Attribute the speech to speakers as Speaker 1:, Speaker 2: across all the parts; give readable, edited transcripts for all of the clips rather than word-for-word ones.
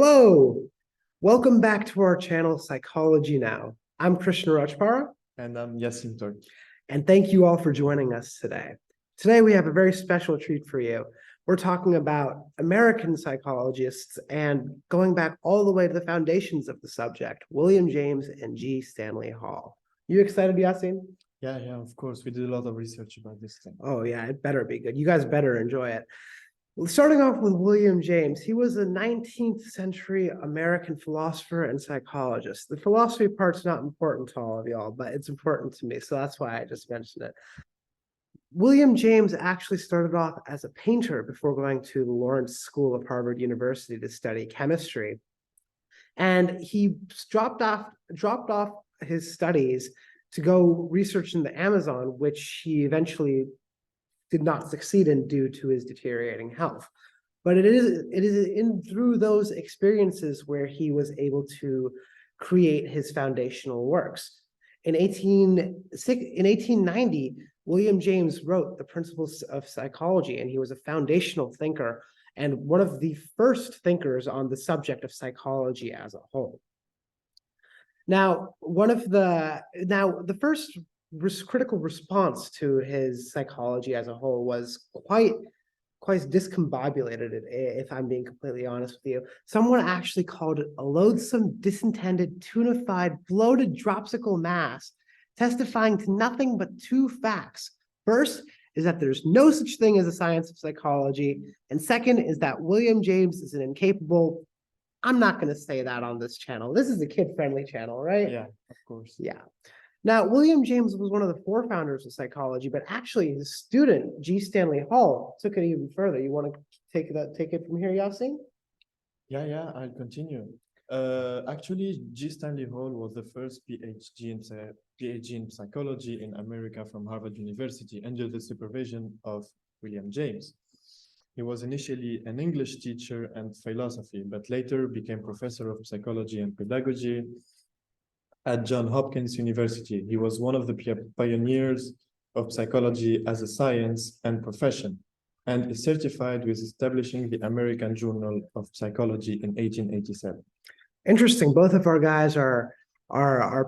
Speaker 1: Hello, welcome back to our channel, Psychology Now. I'm Krishna Rajpara.
Speaker 2: And I'm Yassine Turki.
Speaker 1: And thank you all for joining us today. Today we have a very special treat for you. We're talking about American psychologists and going back all the way to the foundations of the subject, William James and G. Stanley Hall. You excited, Yassine?
Speaker 2: Yeah, of course. We did a lot of research about this thing.
Speaker 1: Oh yeah, it better be good. You guys better enjoy it. Well, starting off with William James, he was a 19th century American philosopher and psychologist. The philosophy part's not important to all of y'all, but it's important to me, so that's why I just mentioned it. William James actually started off as a painter before going to the Lawrence School of Harvard University to study chemistry. And he dropped off his studies to go research in the Amazon, which he eventually did not succeed in due to his deteriorating health. But it is through those experiences where he was able to create his foundational works. In 1890, William James wrote The Principles of Psychology, and he was a foundational thinker and one of the first thinkers on the subject of psychology as a whole. Now, the first critical response to his psychology as a whole was quite discombobulated, if I'm being completely honest with you. Someone actually called it a loathsome, disintended, tunified, bloated, dropsical mass, testifying to nothing but two facts. First is that there's no such thing as a science of psychology, and second is that William James is an incapable. I'm not going to say that on this channel. This is a kid-friendly channel, right?
Speaker 2: Yeah, of course.
Speaker 1: Yeah. Now, William James was one of the forefounders of psychology, but actually his student, G. Stanley Hall, took it even further. You want to take it from here, Yassine?
Speaker 2: Yeah, I'll continue. Actually, G. Stanley Hall was the first PhD in psychology in America from Harvard University under the supervision of William James. He was initially an English teacher and philosophy, but later became professor of psychology and pedagogy at Johns Hopkins University. He was one of the pioneers of psychology as a science and profession, and is certified with establishing the American Journal of Psychology in 1887.
Speaker 1: Interesting. Both of our guys are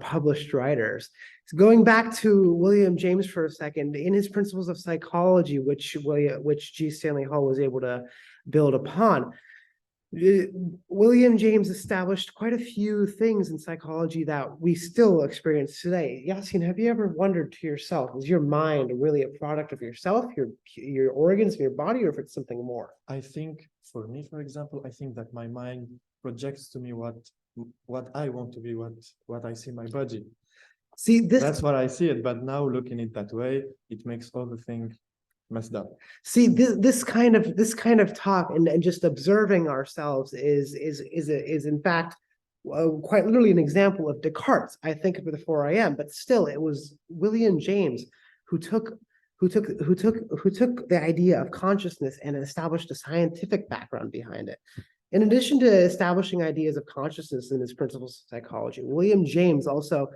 Speaker 1: published writers. So going back to William James for a second, in his Principles of Psychology, which G. Stanley Hall was able to build upon, William James established quite a few things in psychology that we still experience today. Yassine, have you ever wondered to yourself, is your mind really a product of yourself, your organs, your body, or if it's something more?
Speaker 2: I think, for me, for example, I think that my mind projects to me what I want to be, what I see my body.
Speaker 1: See,
Speaker 2: that's what I see it, but now looking at it that way, it makes all the things messed up.
Speaker 1: See, this kind of talk and just observing ourselves is in fact quite literally an example of Descartes. I think of it before I am, but still, it was William James who took the idea of consciousness and established a scientific background behind it. In addition to establishing ideas of consciousness in his Principles of Psychology, William James also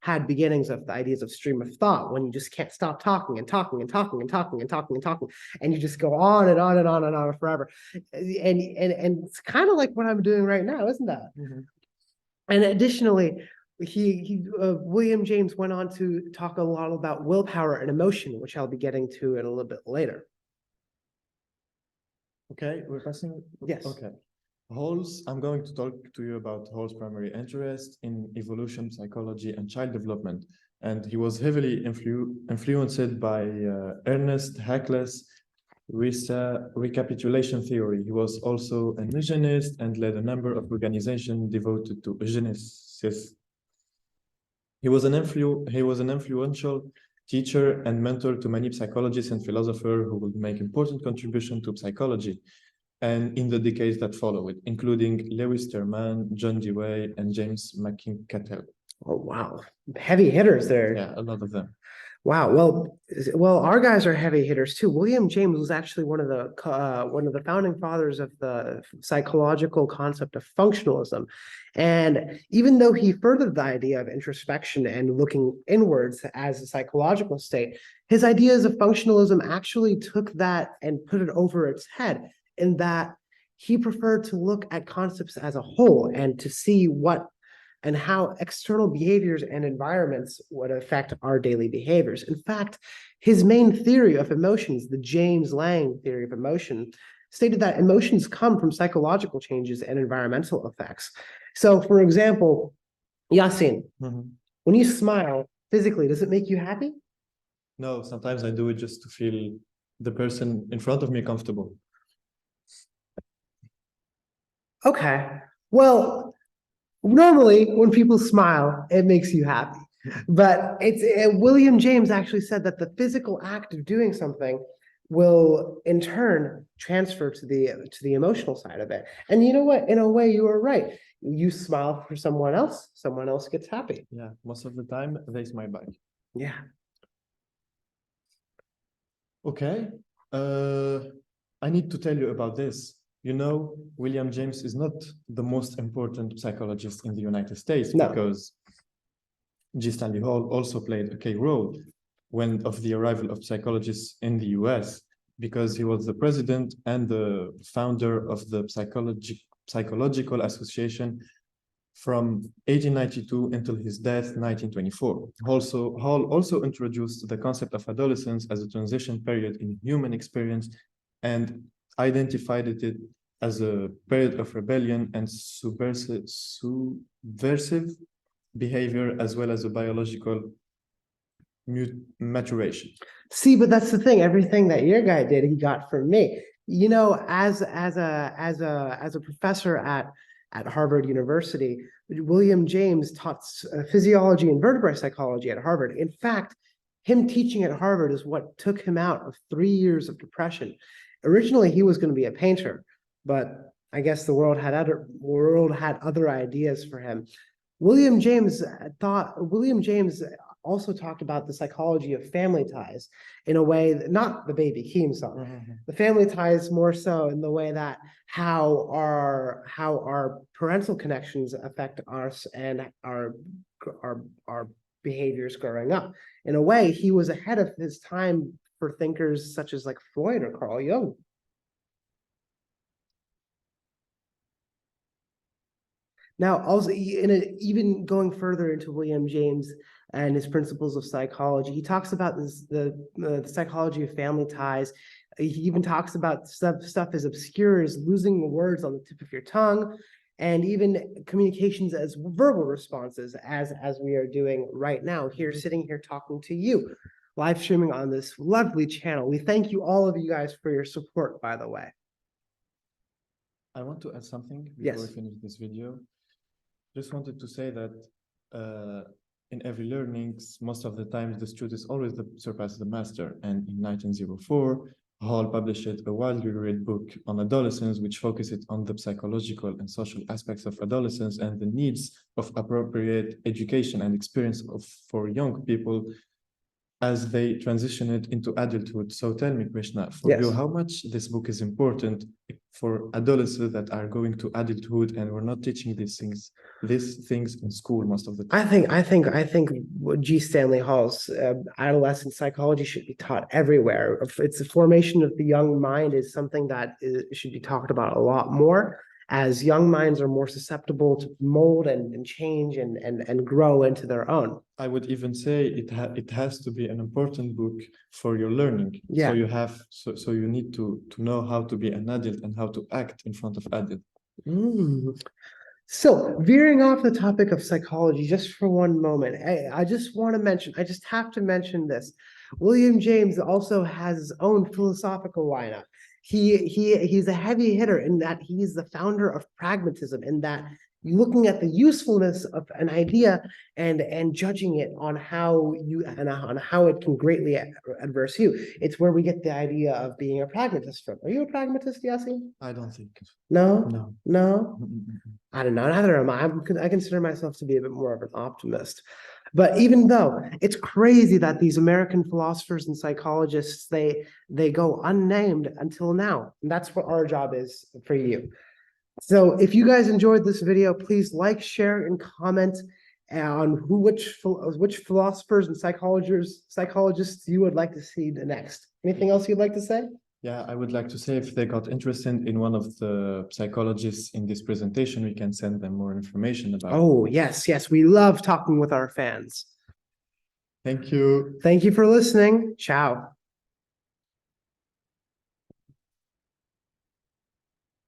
Speaker 1: had beginnings of the ideas of stream of thought, when you just can't stop talking and talking and talking and talking and talking and talking, and you just go on and on and on and on forever. And it's kind of like what I'm doing right now, isn't that?
Speaker 2: Mm-hmm.
Speaker 1: And additionally, William James went on to talk a lot about willpower and emotion, which I'll be getting to in a little bit later.
Speaker 2: Okay, we're passing.
Speaker 1: Yes.
Speaker 2: Okay. I'm going to talk to you about Hall's primary interest in evolution, psychology, and child development. And he was heavily influenced by Ernest Haeckel's recapitulation theory. He was also an eugenist and led a number of organizations devoted to eugenicists. He was an influential teacher and mentor to many psychologists and philosophers who would make important contribution to psychology and in the decades that followed, including Lewis Terman, John Dewey, and James McIntyre.
Speaker 1: Oh, wow. Heavy hitters there.
Speaker 2: Yeah, a lot of them.
Speaker 1: Wow. Well, our guys are heavy hitters too. William James was actually one of the founding fathers of the psychological concept of functionalism. And even though he furthered the idea of introspection and looking inwards as a psychological state, his ideas of functionalism actually took that and put it over its head, in that he preferred to look at concepts as a whole and to see what and how external behaviors and environments would affect our daily behaviors. In fact, his main theory of emotions, the James Lange theory of emotion, stated that emotions come from psychological changes and environmental effects. So, for example, Yassine, when you smile physically, does it make you happy?
Speaker 2: No, sometimes I do it just to feel the person in front of me comfortable.
Speaker 1: Okay. Well, normally when people smile, it makes you happy. But William James actually said that the physical act of doing something will in turn transfer to the emotional side of it. And you know what? In a way, you are right. You smile for someone else gets happy.
Speaker 2: Yeah, most of the time they smile back.
Speaker 1: Yeah.
Speaker 2: Okay. I need to tell you about this. You know, William James is not the most important psychologist in the United States because G. Stanley Hall also played a key role of the arrival of psychologists in the US, because he was the president and the founder of the Psychological Association from 1892 until his death, 1924. Hall also introduced the concept of adolescence as a transition period in human experience and identified it as a period of rebellion and subversive behavior, as well as a biological maturation.
Speaker 1: See, but that's the thing. Everything that your guy did, he got from me. You know, as a professor at Harvard University, William James taught physiology and vertebrate psychology at Harvard. In fact, him teaching at Harvard is what took him out of 3 years of depression. Originally, he was going to be a painter, but I guess the world had other ideas for him. William James also talked about the psychology of family ties in a way that, not the Baby Keem song, the family ties more so in the way that how our parental connections affect us and our behaviors growing up. In a way, he was ahead of his time for thinkers such as like Freud or Carl Jung. Now, also, even going further into William James and his principles of psychology, he talks about the psychology of family ties. He even talks about stuff as obscure as losing the words on the tip of your tongue, and even communications as verbal responses, as we are doing right now here, sitting here talking to you, live streaming on this lovely channel. We thank you, all of you guys, for your support, by the way.
Speaker 2: I want to add something before we finish this video. Just wanted to say that in every learnings, most of the times the student is always surpasses the master. And in 1904, Hall published a widely read book on adolescence, which focuses on the psychological and social aspects of adolescence and the needs of appropriate education and experience for young people as they transition it into adulthood. So tell me, Krishna, for you, how much this book is important for adolescents that are going to adulthood and we're not teaching these things in school most of the time?
Speaker 1: I think G. Stanley Hall's adolescent psychology should be taught everywhere. It's the formation of the young mind is something that should be talked about a lot more, as young minds are more susceptible to mold and change and grow into their own.
Speaker 2: I would even say it has to be an important book for your learning.
Speaker 1: Yeah.
Speaker 2: So you need to know how to be an adult and how to act in front of adults.
Speaker 1: So veering off the topic of psychology just for one moment, I just have to mention this. William James also has his own philosophical lineup. He's a heavy hitter in that he's the founder of pragmatism, in that you're looking at the usefulness of an idea and judging it on how it can greatly adverse you. It's where we get the idea of being a pragmatist from. Are you a pragmatist, Yassine?
Speaker 2: I don't think.
Speaker 1: No. I don't know. Neither am I. I consider myself to be a bit more of an optimist. But even though it's crazy that these American philosophers and psychologists, they go unnamed until now. And that's what our job is for you. So if you guys enjoyed this video, please like, share, and comment on which philosophers and psychologists you would like to see next. Anything else you'd like to say?
Speaker 2: Yeah, I would like to say if they got interested in one of the psychologists in this presentation, we can send them more information about it.
Speaker 1: Oh, yes, yes. We love talking with our fans.
Speaker 2: Thank you.
Speaker 1: Thank you for listening. Ciao.